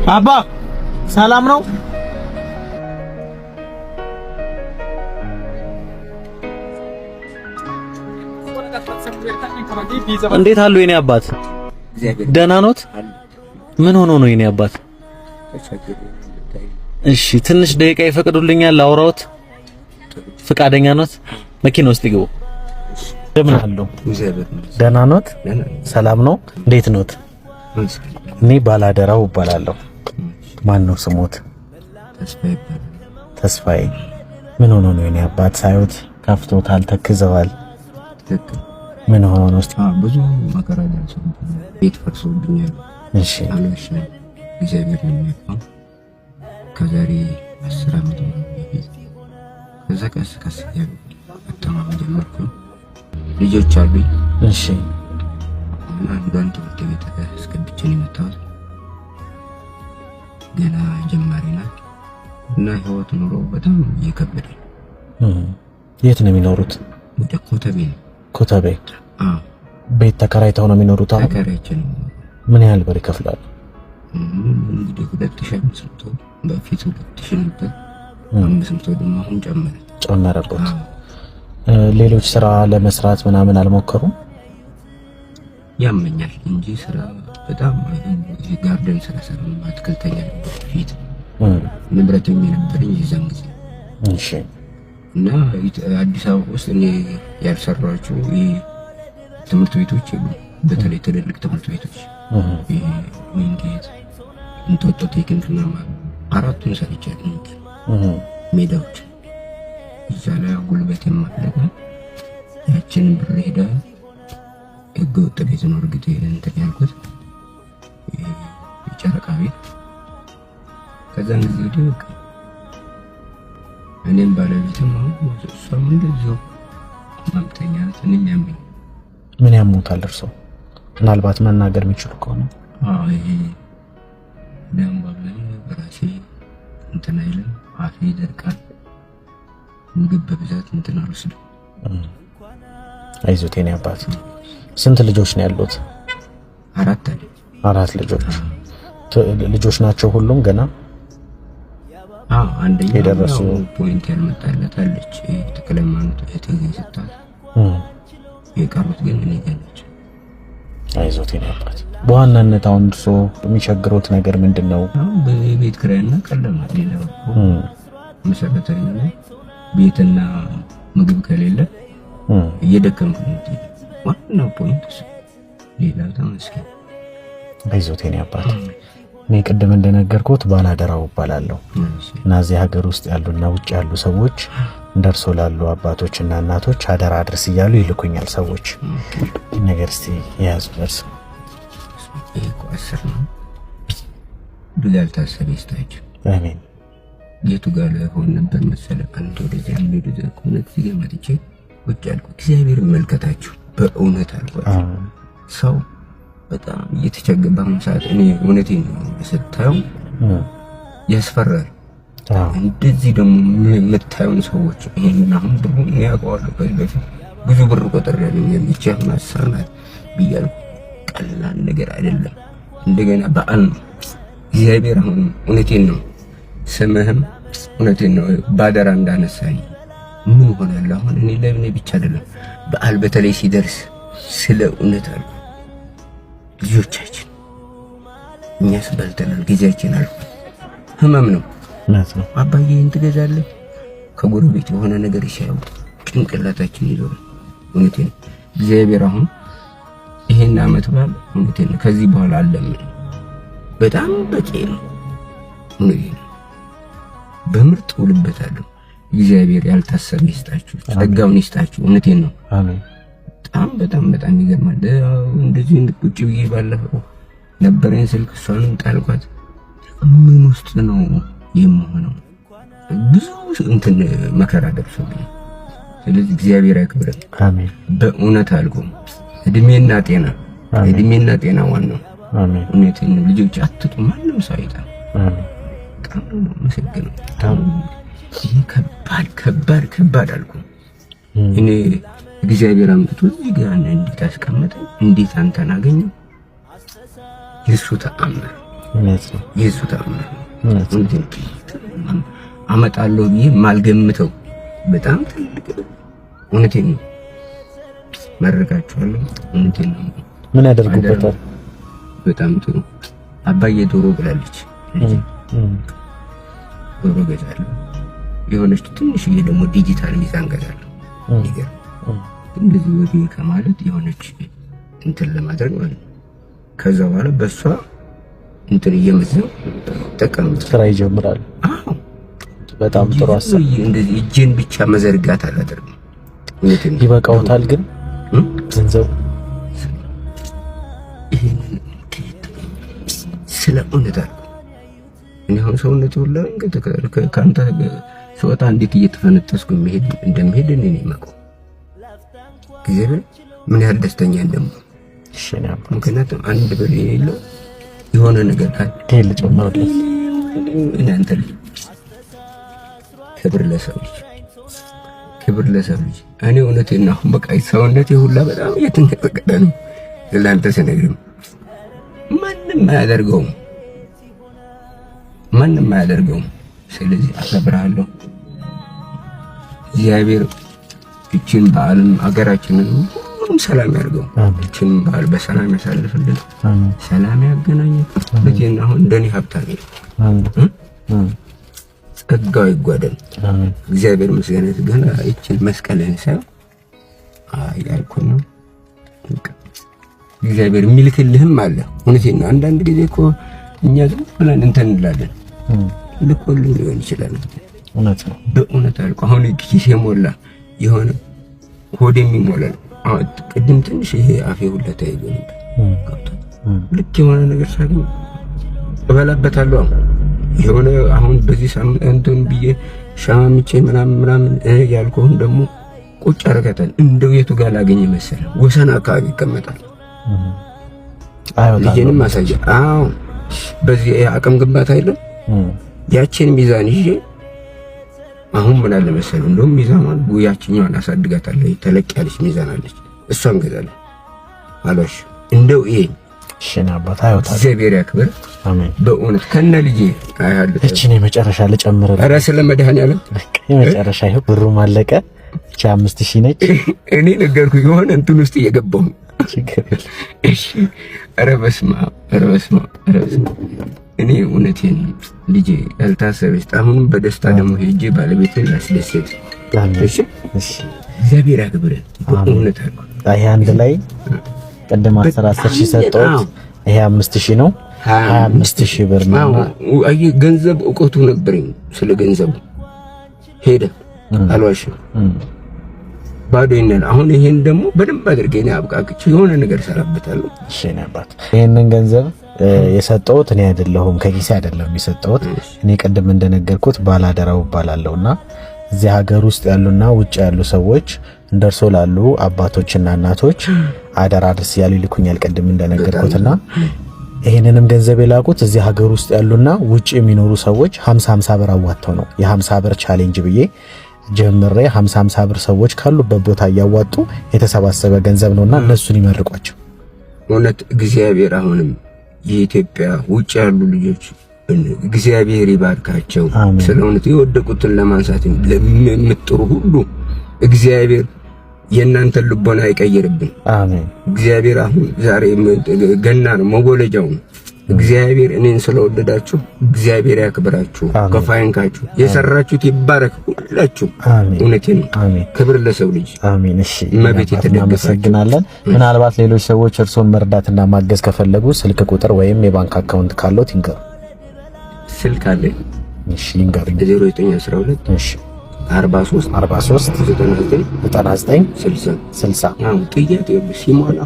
አባ ሰላም ነው? እንዴት አሉ የኔ አባት? ደህና ኖት? ምን ሆኖ ነው የኔ አባት? እሺ ትንሽ ደቂቃ ይፈቅዱልኛል ላውራዎት? ፍቃደኛ ኖት? መኪና ውስጥ ይግቡ። እንደምን አሉ? ደህና ኖት? ሰላም ነው? እንዴት ኖት? እኔ ባላደራው እባላለሁ። ማን ነው ስሞት? ተስፋዬ። ምን ሆኖ ነው የኔ አባት? ሳይሆት ከፍቶታል፣ ተክዘዋል። ምን ሆኖ ነው? እስቲ ብዙ መከራ ደርሶብኛል። ቤት ፈርሶብኛል። እሺ አለሽ እግዚአብሔር ይመስገን። ከዛሬ 10 ዓመት በፊት ከዛ ቀስ ያለ አተማመን ጀመርኩ። ልጆች አሉኝ። እሺ እና አንዳንድ ትምህርት ቤት አስገብቼ ነው የመጣሁት። ገና ጀማሪ ናት እና ህይወት ኑሮ በጣም እየከበደ። የት ነው የሚኖሩት? ወደ ኮተቤ ነው። ኮተቤ? ቤት ተከራይተው ነው የሚኖሩት? ተከራይቼ ነው። ምን ያህል ብር ይከፍላሉ? እንግዲህ 2500 በፊት 2000 ነበር። 500 ደግሞ አሁን ጨመረበት። ሌሎች ስራ ለመስራት ምናምን አልሞከሩም? ያመኛል እንጂ ስራ በጣም ጋርደን ስራ ሰራው። አትክልተኛ ነበር ፊት ንብረትም የነበረኝ የዛን ጊዜ። እሺ እና አዲስ አበባ ውስጥ እኔ ያልሰራኋቸው ትምህርት ቤቶች የሉም። በተለይ ትልልቅ ትምህርት ቤቶች ዊንጌት፣ እንጦጦ ቴክኒክና አራቱን ሰርቻለሁ። ሜዳዎች እዛ ላይ ጉልበት የማለቀ ያችን ብር ሄዳ ህገ ወጥ ቤት ነው እርግጥ እንትን ያልኩት የጨረቃ ቤት። ከዛን ጊዜ ደግ እኔም ባለቤትም አሁን እሷም እንደዚሁ ማምተኛ ነኝ። ያመኝ ምን ያሞታል እርሶ? ምናልባት መናገር የሚችሉ ከሆነ ይሄ ለምባለኝ በራሴ እንትን አይልም። አፌ ይደርቃል። ምግብ በብዛት እንትን አልወስድም። አይዞት የኔ አባት። ስንት ልጆች ነው ያሉት? 4 አለ። 4 ልጆች። ልጆች ናቸው ሁሉም ገና? አንደኛው የደረሱ ፖይንት ያልመጣለት አለች። ተከለማኑት እህቴ ሰጣት። የቀሩት ግን እኔ ጋር ናቸው። አይዞት የኔ አባት። በዋናነት አሁን እርሶ የሚቸግሩት ነገር ምንድነው? በቤት ኪራይና ቀለማ ሌላው መሰረታዊ ነው። ቤትና ምግብ ከሌለ እየደከምኩ ነው። ዋናው ፖይንት ሌላ ተመስገን። አይዞት የኔ አባት። እኔ ቅድም እንደነገርኩት ባላደራው እባላለሁ እና እዚህ ሀገር ውስጥ ያሉና ውጭ ያሉ ሰዎች እንደርሶ ላሉ አባቶችና እናቶች አደራ አድርስ እያሉ ይልኩኛል ሰዎች። ነገር እስቲ ያዙ ደርስ አስር ነው ብላል ታሰበ ይስታችሁ። አሜን። የቱ ጋር ሆነ ነበር መሰለ አንተ ወደዚህ ወደዚህ ኮኔክት ይገመጥቼ ቁጭ ያልኩ እግዚአብሔር መልከታችሁ በእውነት አልኳችሁ። ሰው በጣም እየተቸገረ ሰዓት እኔ እውነቴን ነው ስታየው ያስፈራል። እንደዚህ ደግሞ የምታዩን ሰዎች ይሄን አሁን ብሩ ያውቀዋለሁ። በፊት ብዙ ብር ቆጥር ያለኝ የሚቻል ማሰርናት ብያለሁ። ቀላል ነገር አይደለም። እንደገና በዓል ነው። እግዚአብሔር አሁን እውነቴን ነው ስምህም እውነቴን ነው ባደራ እንዳነሳኝ ምን ሆናል አሁን እኔ ለምን ብቻ አይደለም በዓል በተለይ ሲደርስ ስለ እውነት አሉ ልጆቻችን እኛስ በልተናል፣ ጊዜያችን አልፎ ህመም ነው ማለት ነው። አባዬ እንትገዛለህ ከጎረቤት የሆነ ነገር ይሻው ጭንቅላታችን ይዞራል። እውነቴን እግዚአብሔር አሁን ይሄን አመት በዓል እውነቴን ከዚህ በኋላ አለም በጣም በቂ ነው። እውነቴን በምርጥ ውልበታለሁ። እግዚአብሔር ያልታሰበ ይስጣችሁ፣ ጸጋውን ይስጣችሁ። እውነቴን ነው። አሜን። በጣም ይገርማል። እንደዚህ ቁጭ ብዬ ባለፈው ነበረኝ ስልክ እሷንም ጣልኳት። ምን ውስጥ ነው የምሆነው? ብዙ እንትን መከራ ደርሶብኝ። ስለዚህ እግዚአብሔር ያክብረን። አሜን። በእውነት አልኩ እድሜና ጤና ዋናው። አሜን። እውነቴን ነው። ልጆች አትጡ፣ ማንም ሰው አይጣ። አሜን። በጣም ነው መሰግነው። ይሄ ከባድ አልኩ እኔ እግዚአብሔር አምጥቶ እዚህ ጋር እንዴት አስቀመጠኝ? እንዴት አንተን አገኘው? የሱ ተአምር የሱ ታምር አመጣለሁ ብዬ ማልገምተው በጣም ትልቅ እውነቴን ነው። መረቃችኋለሁ። እውነቴን ነው። ምን ያደርጉበታል? በጣም ጥሩ አባዬ ዶሮ ብላለች። ዶሮ ገዛለሁ። የሆነች ትንሽዬ ደግሞ ዲጂታል ሚዛን ገዛለሁ። ይገርም እንደዚህ ወዲህ ከማለት የሆነች እንትን ለማድረግ ማለት ነው። ከዛ በኋላ በሷ እንትን እየመዘው ተቀምጥ ስራ ይጀምራል። አዎ በጣም ጥሩ አሰብ። እንደዚህ እጄን ብቻ መዘርጋት አላደርግም። እውነቴን ነው። ይበቃውታል ግን ገንዘቡ ስለ እውነት አልኩ። እኔ አሁን ሰውነቴ ሁላ ከአንተ ስወጣ እንዴት እየተፈነጠስኩ እንደምሄድ እኔ ነኝ የማውቀው። እግዚአብሔር ምን ያህል ደስተኛ እንደምሆን። ምክንያቱም አንድ ብር የሌለው የሆነ ነገር ካለ ጨምሮለት እናንተ ክብር ለሰው ልጅ፣ ክብር ለሰው ልጅ። እኔ እውነቴን ነው። በቃ ሰውነቴ ሁላ በጣም እየተንቀጠቀጠ ነው። ለአንተ ስነግርህ ማንም አያደርገውም፣ ማንም አያደርገውም። ስለዚህ አከብርሃለሁ። እግዚአብሔር እቺን በዓልም አገራችንን ሁሉም ሰላም ያርገው። እቺን በዓል በሰላም ያሳልፍልን፣ ሰላም ያገናኘን። ልጄን አሁን እንደኔ ሀብታም ነው፣ ጸጋው ይጓደል። እግዚአብሔር ምስጋና ገና እቺን መስቀልን ሳይ ያልኩህ ነው። እግዚአብሔር የሚልክልህም አለ። እውነቴን ነው። አንዳንድ ጊዜ እኮ እኛ ዝም ብለን እንትን እንላለን። ልኮልህ ሊሆን ይችላል። እውነት ነው። በእውነት አልኩህ። አሁን ኪሴ ሞላ የሆነ ሆዴ የሚሞላ ነው። ቅድም ትንሽ ይሄ አፌ ሁላ ተይዞ ነበር። ልክ የሆነ ነገር ሳገኝ እበላበታለሁ። የሆነ አሁን በዚህ ሳምንት እንትን ብዬ ሻማምቼ ምናምን ያልኩህን ደግሞ ቁጭ አደረጋታል። እንደው የቱ ጋር ላገኝ መሰለህ? ወሰን አካባቢ ይቀመጣል። ልጄንም አሳየ። አዎ በዚህ አቅም ግንባታ አይደለም ያችን ሚዛን ይዤ አሁን ምን አለ መሰለህ? እንደውም ሚዛኗን ያችኛዋን አሳድጋታለሁ። ተለቅ ያለች ሚዛን አለች፣ እሷን ገዛለሁ። አላሽ እንደው ይሄ ሽና አባት አይወጣ። እግዚአብሔር ያክብር። አሜን። በእውነት ከነ ልጄ አያለሁ። እቺ ነው መጨረሻ ልጨምርልህ። ኧረ ስለ መድኃኒዓለም የመጨረሻ ይኸው ብሩም አለቀ። እቺ 5000 ነች። እኔ ነገርኩህ የሆነ እንትን ውስጥ እየገባሁ እሺ። ኧረ በስመ አብ፣ ኧረ በስመ አብ፣ ኧረ በስመ አብ። እኔ እውነቴን ልጄ ያልታሰበች አሁንም በደስታ ደግሞ ሄጄ ባለቤቴን ላስደስት። እሺ እሺ። እግዚአብሔር ያክብረን። በእውነት አልኩ። ይሄ አንድ ላይ ቀደም 10,000 ሰጠሁት። ይሄ 5000 ነው። 25000 ብር ነው። አይ ገንዘብ እውቀቱ ነበረኝ። ስለ ገንዘቡ ሄደ አልዋሽም። ባዶ ይነን አሁን ይሄን ደግሞ በደንብ አድርጌ ነው አብቃቅቼ የሆነ ነገር ሰራበታለሁ። እሺ ነባት። ይሄንን ገንዘብ የሰጠሁት እኔ አይደለሁም፣ ከኪሴ አይደለም የሰጠሁት። እኔ ቀደም እንደነገርኩት ባላደራው እባላለሁና እዚህ ሀገር ውስጥ ያሉና ውጭ ያሉ ሰዎች እንደርሶ ላሉ አባቶችና እናቶች አደራ ድረስ ያሉ ይልኩኛል ቀደም እንደነገርኩትና ይሄንንም ገንዘብ የላኩት እዚህ ሀገር ውስጥ ያሉና ውጭ የሚኖሩ ሰዎች 50 ብር አዋጥተው ነው። የ50 ብር ቻሌንጅ ብዬ ጀምሬ 50 ብር ሰዎች ካሉበት ቦታ እያዋጡ የተሰባሰበ ገንዘብ ነውና እነሱን ይመርቋቸው። እውነት እግዚአብሔር አሁንም የኢትዮጵያ ውጭ ያሉ ልጆች እግዚአብሔር ይባርካቸው። ስለሆነ የወደቁትን ለማንሳት ለምትጥሩ ሁሉ እግዚአብሔር የእናንተን ልቦና አይቀይርብን። አሜን። እግዚአብሔር አሁን ዛሬ ገና ነው፣ መጎለጃው ነው። እግዚአብሔር እኔን ስለወደዳችሁ እግዚአብሔር ያክብራችሁ፣ ከፋይንካችሁ፣ የሰራችሁት ይባረክ ሁላችሁ። እውነቴን ነው። ክብር ለሰው ልጅ። አሜን። እሺ መቤት እናመሰግናለን። ምናልባት ሌሎች ሰዎች እርሶን መርዳትና ማገዝ ከፈለጉ ስልክ ቁጥር ወይም የባንክ አካውንት ካለው ይንገሩ። ስልክ አለ። እሺ ይንገሩ። 0912 እሺ 43 99 60 አሁን ጥያቄ ሲሞላ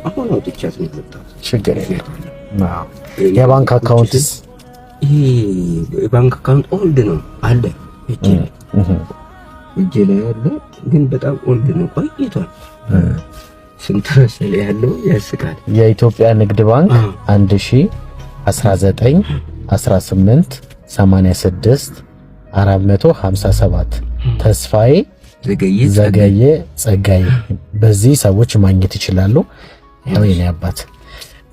አሁን አውጥቻት ነው የመጣሁት። ችግር የለም። የባንክ አካውንትስ? ይሄ የባንክ አካውንት ኦልድ ነው አለ እጄ ላይ አለ፣ ግን በጣም ኦልድ ነው ቆይቷል። ስንት መሰለህ ያለው? ያስቃል። የኢትዮጵያ ንግድ ባንክ 1019 18 86 457 ተስፋዬ ዘገየ ጸጋዬ። በዚህ ሰዎች ማግኘት ይችላሉ። ያው የኔ አባት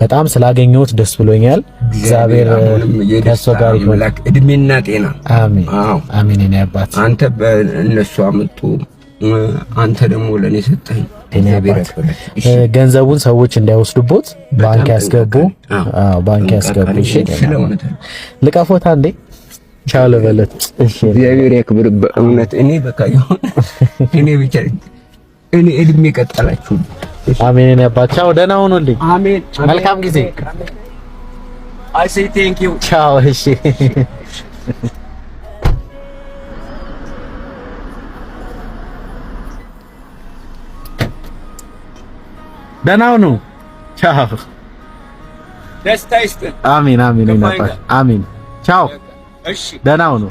በጣም ስላገኘሁት ደስ ብሎኛል። እግዚአብሔር ከእሱ ጋር ይሁን። እድሜና ጤና። አሜን አሜን። እኔ አባት አንተ በእነሱ አመጡ፣ አንተ ደግሞ ለኔ ሰጠኝ። ገንዘቡን ሰዎች እንዳይወስዱቦት ባንክ ያስገቡ። ባንክ ያስገቡ። እሺ ልቀፎታ እንዴ ቻው ለበለት። እሺ እግዚአብሔር ያክብር። በእውነት እኔ በቃ ይሁን እኔ ብቻ እኔ እድሜ ቀጠላችሁ። አሜን። እኔ አባት ቻው፣ ደህና ሁኑልኝ። አሜን። መልካም ጊዜ። I say thank you። ቻው። እሺ ደህና ሁኑ። ቻው። ደስታ ይስጥ። አሜን አሜን። እኔ አባት አሜን። ቻው። እሺ ደህና ሁኑ።